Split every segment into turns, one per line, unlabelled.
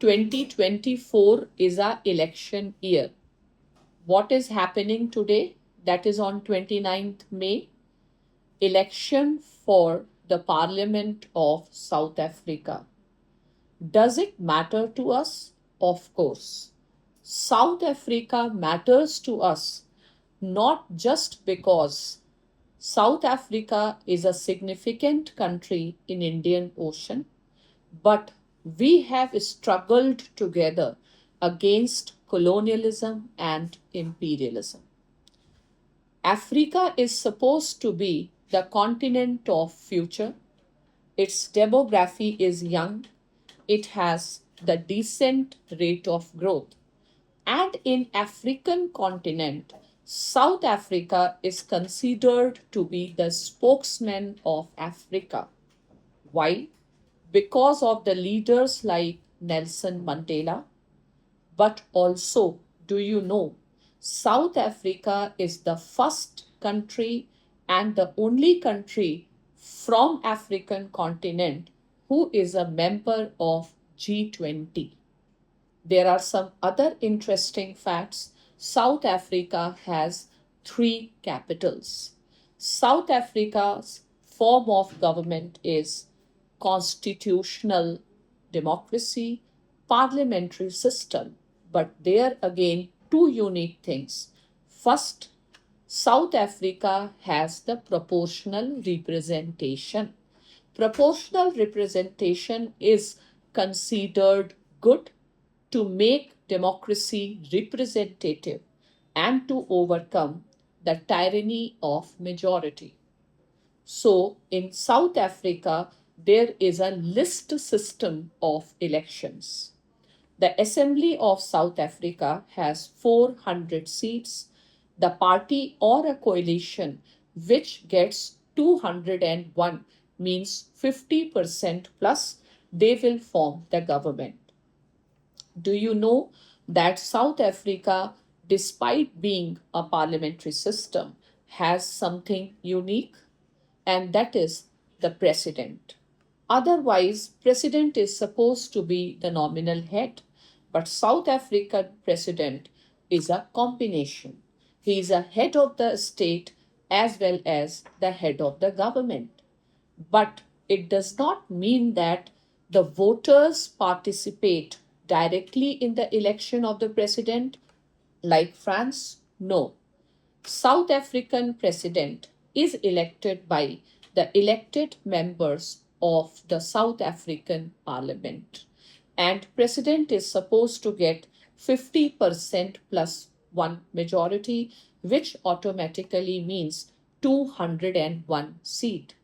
2024 is our election year. What is happening today? That is on 29th May, election for the Parliament of South Africa. Does it matter to us? Of course. South Africa matters to us not just because South Africa is a significant country in Indian Ocean, but we have struggled together against colonialism and imperialism. Africa is supposed to be the continent of future. Its demography is young. It has the decent rate of growth. And in African continent, South Africa is considered to be the spokesman of Africa. Why? Because of the leaders like Nelson Mandela, but also, do you know, South Africa is the first country and the only country from African continent who is a member of G20. There are some other interesting facts. South Africa has three capitals. South Africa's form of government is constitutional democracy, parliamentary system. But there again, two unique things. First, South Africa has the proportional representation. Proportional representation is considered good to make democracy representative and to overcome the tyranny of majority. So, in South Africa, there is a list system of elections. The Assembly of South Africa has 400 seats. The party or a coalition which gets 201 means 50% plus they will form the government. Do you know that South Africa, despite being a parliamentary system, has something unique? And that is the president. Otherwise, president is supposed to be the nominal head, but South African president is a combination. He is a head of the state as well as the head of the government. But it does not mean that the voters participate directly in the election of the president like France. No. South African president is elected by the elected members of the South African parliament, and president is supposed to get 50% plus one majority, which automatically means 201 seat.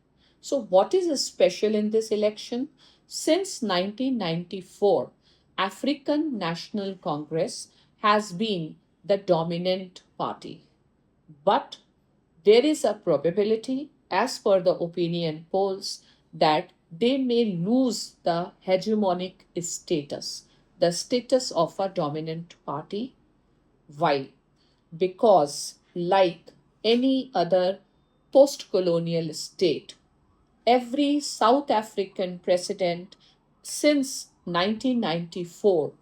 So what is special in this election? Since 1994, African National Congress has been the dominant party. But there is a probability, as per the opinion polls, that they may lose the hegemonic status, the status of a dominant party. Why? Because, like any other post colonial state, every South African president since 1994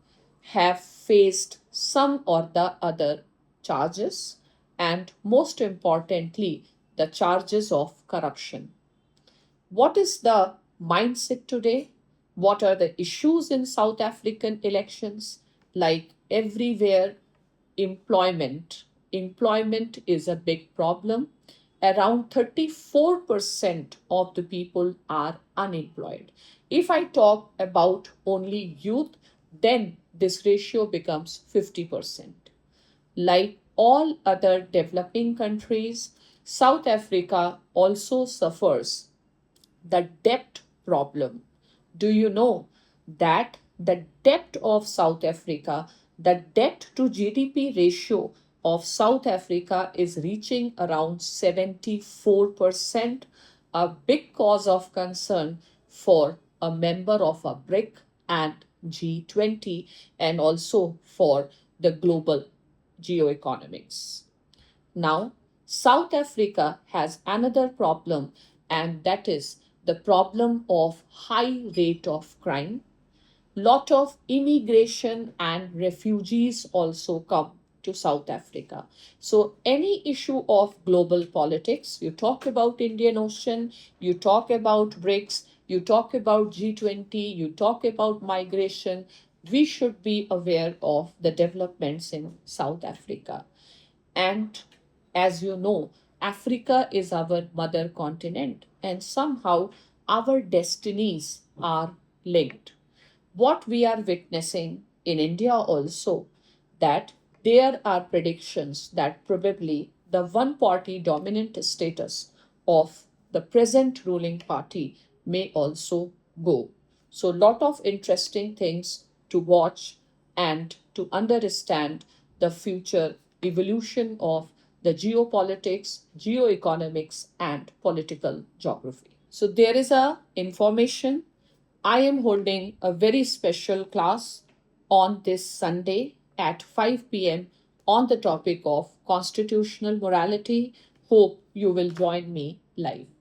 have faced some or the other charges, and most importantly, the charges of corruption. What is the mindset today? What are the issues in South African elections? Like everywhere, employment. Employment is a big problem. Around 34% of the people are unemployed. If I talk about only youth, then this ratio becomes 50%. Like all other developing countries, South Africa also suffers the debt problem. Do you know that the debt of South Africa, the debt to GDP ratio of South Africa is reaching around 74%, a big cause of concern for a member of a BRIC and G20, and also for the global geoeconomics. Now, South Africa has another problem, and that is the problem of high rate of crime. lot of immigration and refugees also come to South Africa. So any issue of global politics, you talk about Indian Ocean, you talk about BRICS, you talk about G20, you talk about migration, we should be aware of the developments in South Africa. And as you know, Africa is our mother continent, and somehow our destinies are linked. What we are witnessing in India also, that there are predictions that probably the one party dominant status of the present ruling party may also go. So lot of interesting things to watch and to understand the future evolution of the geopolitics, geoeconomics and political geography. So there is a information. I am holding a very special class on this Sunday at 5 p.m. on the topic of constitutional morality. Hope you will join me live.